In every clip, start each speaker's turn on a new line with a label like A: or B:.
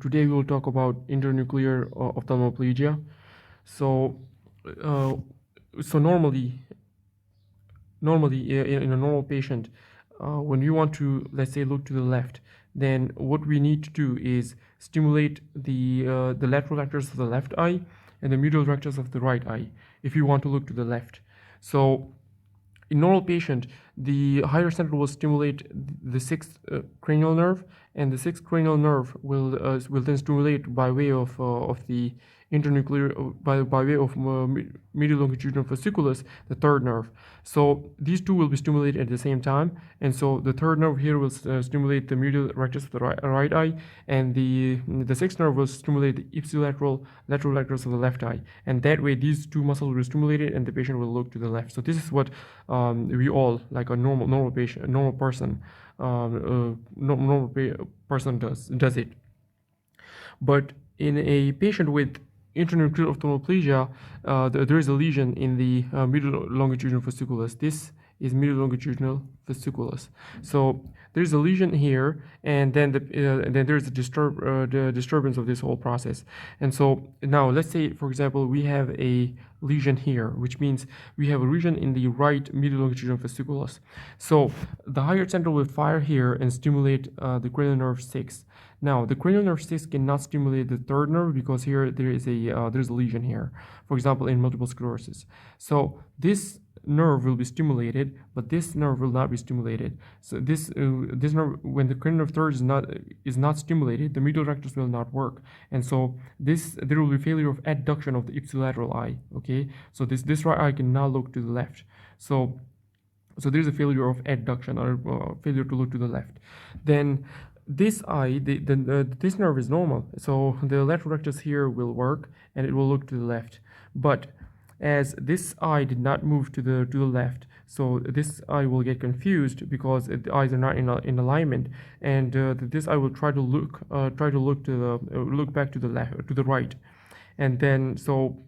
A: Today we will talk about internuclear ophthalmoplegia. So, uh, so normally in a normal patient, when we want to, let's say, look to the left, then what we need to do is stimulate the lateral rectors of the left eye and the medial rectors of the right eye if you want to look to the left. So in normal patient, the higher center will stimulate the sixth cranial nerve, and the sixth cranial nerve will then stimulate by way of the internuclear by way of medial longitudinal fasciculus, the third nerve. So these two will be stimulated at the same time, and so the third nerve here will stimulate the medial rectus of the right eye, and the sixth nerve will stimulate the ipsilateral lateral rectus of the left eye, and that way these two muscles will be stimulated, and the patient will look to the left. So this is what we all, like a normal patient, a normal person, person does it. But in a patient with internuclear ophthalmoplegia, there is a lesion in the medial longitudinal fasciculus. This is medial longitudinal fasciculus. So there is a lesion here, and then there is a disturbance of this whole process. And so now let's say, for example, we have a lesion here, which means we have a lesion in the right medial longitudinal fasciculus. So the higher center will fire here and stimulate the cranial nerve 6. Now the cranial nerve 6 cannot stimulate the third nerve because here there's a lesion here, for example, in multiple sclerosis. So this nerve will be stimulated, but this nerve will not be stimulated. So this nerve, when the cranial nerve third is not stimulated, the medial rectus will not work, and so there will be failure of adduction of the ipsilateral eye. Okay, so this right eye cannot look to the left. So there is a failure of adduction, or failure to look to the left. Then this eye, this nerve is normal, so the lateral rectus here will work and it will look to the left. But as this eye did not move to the left, so this eye will get confused because the eyes are not in alignment, and this eye will try to look back to the left, to the right, and then so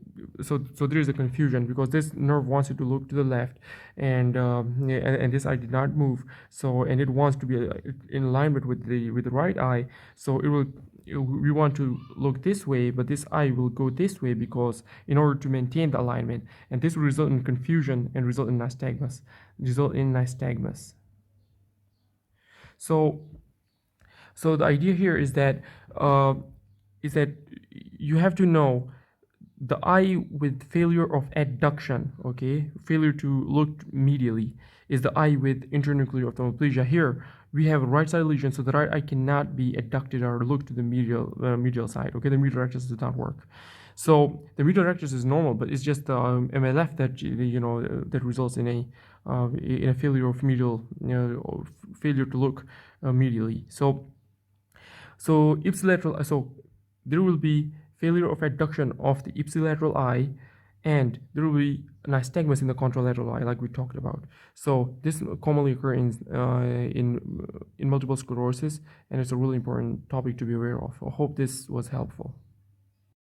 A: there is a confusion because this nerve wants it to look to the left, and this eye did not move, so and it wants to be in alignment with the right eye, so we want to look this way, but this eye will go this way because in order to maintain the alignment, and this will result in confusion and result in nystagmus. So the idea here is that you have to know the eye with failure of adduction, okay, failure to look medially, is the eye with internuclear ophthalmoplegia. Here we have a right side lesion, so the right eye cannot be adducted or look to the medial side. Okay, the medial rectus does not work. So the medial rectus is normal, but it's just the MLF that that results in a failure of medial, failure to look medially. So ipsilateral. So there will be failure of adduction of the ipsilateral eye, and there will be nystagmus in the contralateral eye, like we talked about. So this commonly occurs in multiple sclerosis, and it's a really important topic to be aware of. I hope this was helpful.